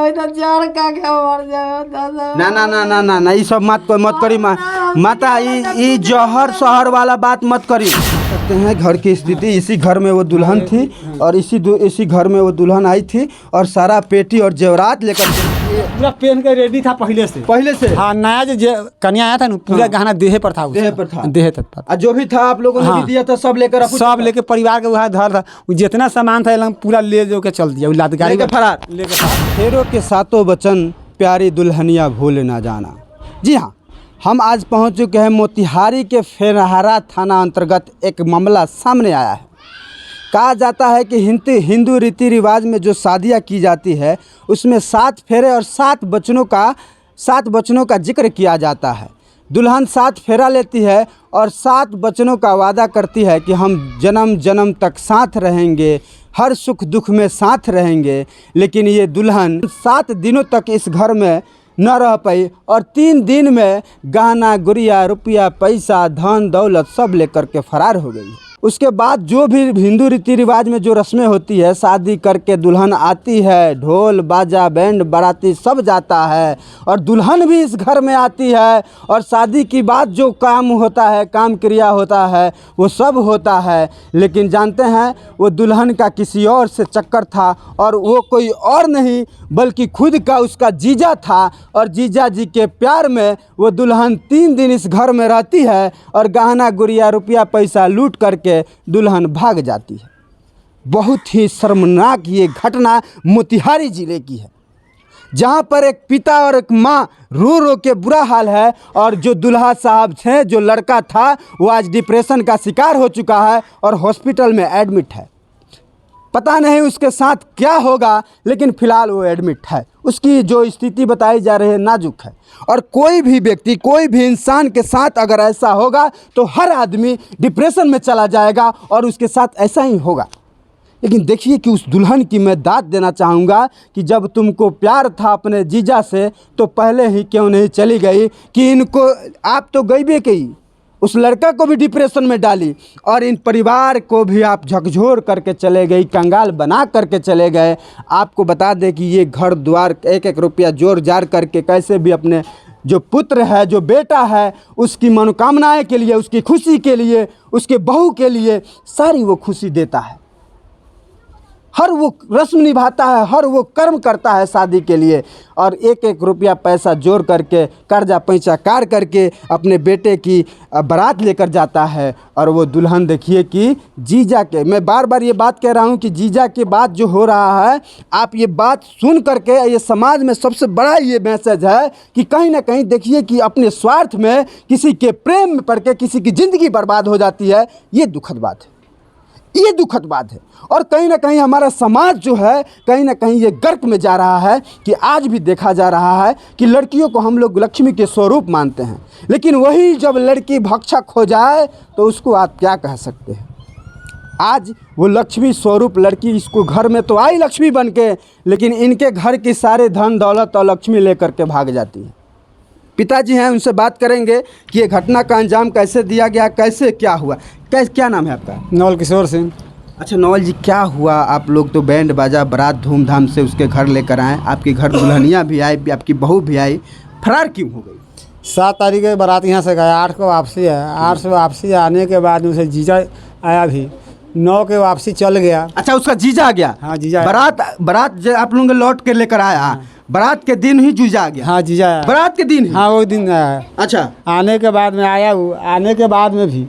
तो चढ़ का के मर जाए। ना ना ना ना ना ना ये सब मत करी माता, ये जहर शहर वाला बात मत करी। सकते हैं घर की स्थिति, इसी घर में वो दुल्हन थी और इसी घर में वो दुल्हन आई थी और सारा पेटी और जेवरात लेकर पूरा पहन के रेडी था पहले से। हाँ, नया जो कन्या आया था ना, पूरा गहना देह पर था, देह पर जो भी था आप लोगों ने भी दिया था, सब लेकर परिवार के वहाँ धर था, जितना सामान था पूरा ले जो के चल दिया, लादगाड़ी लेके फरार। फेरों के सातों वचन प्यारी दुल्हनिया भूल ना जाना। जी हाँ, हम आज पहुंच चुके हैं मोतिहारी के फेरहारा थाना अंतर्गत। एक मामला सामने आया है। कहा जाता है कि हिंदू रीति रिवाज में जो शादियां की जाती है उसमें 7 फेरे और 7 वचनों का जिक्र किया जाता है। दुल्हन 7 फेरा लेती है और 7 वचनों का वादा करती है कि हम जन्म जन्म तक साथ रहेंगे, हर सुख दुख में साथ रहेंगे। लेकिन ये दुल्हन 7 दिनों तक इस घर में न रह पाई और 3 दिन में गहना गुड़िया रुपया पैसा धन दौलत सब लेकर के फरार हो गई। उसके बाद जो भी हिंदू रीति रिवाज में जो रस्में होती है, शादी करके दुल्हन आती है, ढोल बाजा बैंड बाराती सब जाता है और दुल्हन भी इस घर में आती है और शादी की बात जो काम होता है, काम क्रिया होता है, वो सब होता है। लेकिन जानते हैं वो दुल्हन का किसी और से चक्कर था और वो कोई और नहीं बल्कि खुद का उसका जीजा था और जीजा जी के प्यार में वो दुल्हन 3 दिन इस घर में रहती है और गहना गुड़िया रुपया पैसा लूट करके दुल्हन भाग जाती है। बहुत ही शर्मनाक ये घटना मोतिहारी जिले की है, जहां पर एक पिता और एक मां रो रो के बुरा हाल है और जो दुल्हा साहब थे, जो लड़का था, वो आज डिप्रेशन का शिकार हो चुका है और हॉस्पिटल में एडमिट है। पता नहीं उसके साथ क्या होगा, लेकिन फिलहाल वो एडमिट है। उसकी जो स्थिति बताई जा रही है नाजुक है और कोई भी व्यक्ति, कोई भी इंसान के साथ अगर ऐसा होगा तो हर आदमी डिप्रेशन में चला जाएगा और उसके साथ ऐसा ही होगा। लेकिन देखिए कि उस दुल्हन की मैं दाद देना चाहूँगा कि जब तुमको प्यार था अपने जीजा से तो पहले ही क्यों नहीं चली गई कि इनको आप तो गई भी कही, उस लड़का को भी डिप्रेशन में डाली और इन परिवार को भी आप झकझोर करके चले गई, कंगाल बना करके चले गए। आपको बता दें कि ये घर द्वार 1-1 रुपया जोड़ जार करके कैसे भी अपने जो पुत्र है, जो बेटा है, उसकी मनोकामनाएं के लिए, उसकी खुशी के लिए, उसके बहू के लिए सारी वो खुशी देता है। हर वो रस्म निभाता है, हर वो कर्म करता है शादी के लिए और 1-1 रुपया पैसा जोड़ करके कर्जा पैंचा कार करके अपने बेटे की बारात लेकर जाता है। और वो दुल्हन देखिए कि जीजा के, मैं बार बार ये बात कह रहा हूँ कि जीजा के बात जो हो रहा है, आप ये बात सुन करके ये समाज में सबसे बड़ा ये मैसेज है कि कहीं ना कहीं देखिए कि अपने स्वार्थ में किसी के प्रेम में पड़ के किसी की ज़िंदगी बर्बाद हो जाती है। ये दुखद बात है, ये दुखद बात है। और कहीं ना कहीं हमारा समाज जो है कहीं ना कहीं ये गर्क में जा रहा है कि आज भी देखा जा रहा है कि लड़कियों को हम लोग लक्ष्मी के स्वरूप मानते हैं, लेकिन वही जब लड़की भक्षक हो जाए तो उसको आप क्या कह सकते हैं। आज वो लक्ष्मी स्वरूप लड़की इसको घर में तो आई लक्ष्मी बन के, लेकिन इनके घर की सारे धन दौलत और लक्ष्मी लेकर के भाग जाती है। पिताजी हैं, उनसे बात करेंगे कि ये घटना का अंजाम कैसे दिया गया, कैसे क्या हुआ। क्या नाम है आपका? नवल किशोर सिंह। अच्छा नवल जी, क्या हुआ? आप लोग तो बैंड बाजा बारात धूमधाम से उसके घर लेकर आए, आपके घर दुल्हनिया भी आई, आपकी बहू भी आई, फरार क्यों हो गई? 7 तारीख के बारात यहाँ से गया, 8 को वापसी है। 8 से वापसी आने के बाद उसे जीजा आया भी, 9 के वापसी चल गया। अच्छा, उसका जीजा आ गया? हाँ, जीजा। बारात जब आप लोग लौट के लेकर आया, बारात के दिन ही जीजा आ गया? हाँ, जीजा आया बारात के दिन ही? हाँ, वो दिन आया। अच्छा, आने के बाद में आया वो, आने के बाद में भी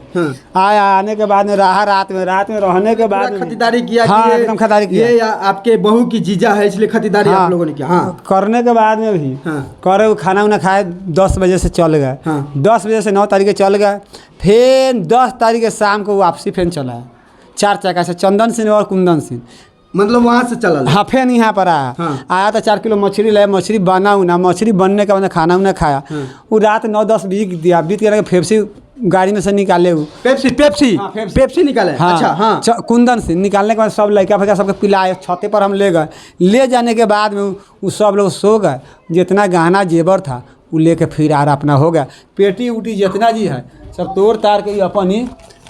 आया, आने के बाद में रहा, रात में रहने के बाद खरीदारी किया? हाँ, एकदम खरीदारी किया। ये आपके बहू की जीजा है इसलिए खरीदारी आप लोगों ने किया? हाँ। करने के बाद में भी करे वो खाना उना खाए, 10 बजे से चल गए। 10 बजे से 9 तारीख के चल गए, फिर 10 तारीख के शाम को वापसी फिर चला है 4 चक्का से, चंदन सिंह और कुंदन सिंह, मतलब वहाँ से चला? हाँ, फिर यहाँ पर आया। आया तो 4 किलो मछली लाया, मछली बना उना, मछली बनने के बाद खाना उना खाया। वो रात 9-10 बीत दिया, बीत के पेप्सी गाड़ी में से निकाले, वो पेप्सी निकाले। हाँ, अच्छा, हाँ। कुंदन से निकालने के बाद सब लड़का फैका सबके पिलाए, छते पर हम ले गए। ले जाने के बाद में वो सब लोग सो गए। जितना गहना जेवर था वो लेके फिर आर अपना हो गया। पेटी उटी जितना जी है सब तोड़ तार के अपन ही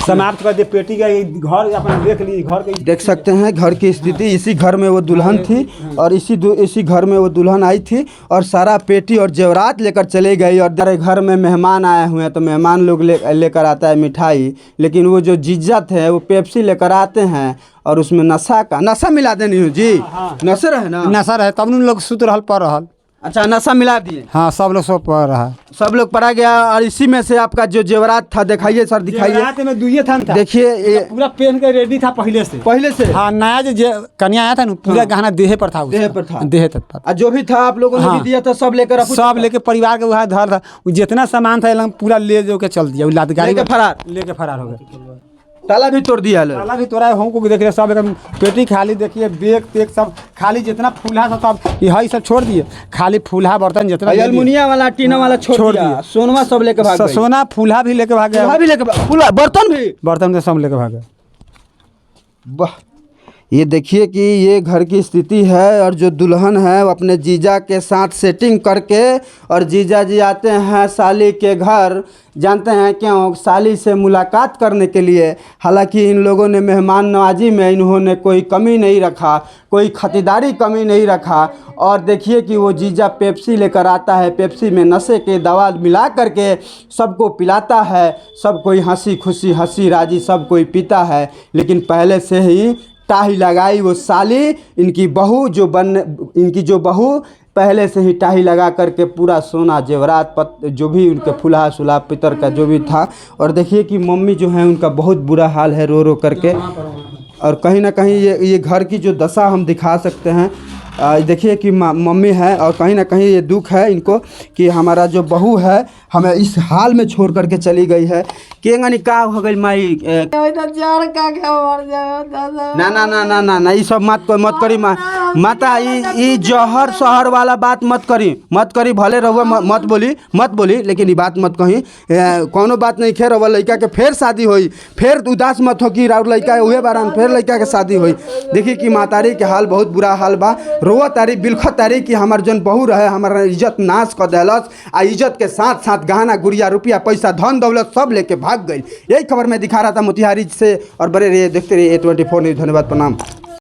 समाप्त कर दे पेटी का घर अपना देख ली घर के देख सकते हैं घर की स्थिति। इसी घर में वो दुल्हन थी और इसी घर में वो दुल्हन आई थी और सारा पेटी और जेवरात लेकर चले गई। और घर में मेहमान आए हुए हैं तो मेहमान लोग लेकर आता है मिठाई, लेकिन वो जो जीजा थे वो पेप्सी लेकर आते हैं और उसमें नशा मिला देनी जी। नशा रहे ना, नशा रहे तब लोग सुत रहल पड़ रहल। अच्छा नशा मिला दिए। हाँ सब लोग सब पड़ रहा, सब लोग पड़ा गया। और इसी में से आपका जो जेवरात था दिखाइए सर, दिखाइए। में दुइये था देखिए ये पूरा पहन के रेडी था पहले से। हाँ नया जो कन्या आया था ना पूरा गहना देह पर था, देह पर था, देह तक और जो भी था आप लोगों ने भी दिया था सब लेकर परिवार के वहाँ धर था। जितना सामान था पूरा ले जो के चल दिया, गाड़ी लेके फरार हो गया। ताला भी तोड़ दिया, ताला भी तोड़ा है। हमको भी देख रहे सब एकदम पेटी खाली, देखिए बैग तेग सब खाली, जितना फूला था सब यही सब छोड़ दिए, खाली फूला बर्तन जितना एल्युमिनियम वाला टीना वाला छोड़ दिया। सोना सब लेके भाग गए। सोना फूला भी लेके भाग गया, बर्तन भी सब लेके भाग गए। वाह, ये देखिए कि ये घर की स्थिति है। और जो दुल्हन है वो अपने जीजा के साथ सेटिंग करके, और जीजा जी आते हैं साली के घर, जानते हैं क्यों? साली से मुलाकात करने के लिए। हालांकि इन लोगों ने मेहमान नवाजी में इन्होंने कोई कमी नहीं रखा, कोई खतीदारी कमी नहीं रखा। और देखिए कि वो जीजा पेप्सी लेकर आता है, पेप्सी में नशे के दवा मिला करके सबको पिलाता है। सब कोई हंसी खुशी हंसी राजी सब कोई पीता है। लेकिन पहले से ही टाही लगाई वो साली, इनकी बहू पहले से ही टाही लगा करके पूरा सोना जेवरात जो भी उनके फुलहा सुलहा पितर का जो भी था। और देखिए कि मम्मी जो है उनका बहुत बुरा हाल है रो रो करके। और कहीं ना कहीं ये घर की जो दशा हम दिखा सकते हैं। देखिए कि मम्मी है और कहीं ना कहीं ये दुख है इनको कि हमारा जो बहू है हमें इस हाल में छोड़ करके चली गई है। केंगनी का हो गई माई? ना ना ना ना ना ना ये सब मत करी माता। ये जहर शहर वाला बात मत करी भले रहुआ मत बोली, लेकिन ये बात मत कही। कोनो बात नहीं खे रहुआ लड़का के फिर शादी हुई, फिर उदास मत हो कि राउर लड़का उहे बारान फिर लड़का के शादी हुई। देखिए कि मातारी के हाल बहुत बुरा हाल बा। रोआ तारी बिलख तारी कि हमार जन बहू रहे हमारा इज्जत नाश कर देलस, आ इज्जत के साथ साथ गहना गुड़िया रुपया पैसा धन दौलत सब लेके भाग गई। यही खबर मैं दिखा रहा था मोतिहारी से। और बड़े रहिए देखते रहिए A24 न्यूज़। धन्यवाद, प्रणाम।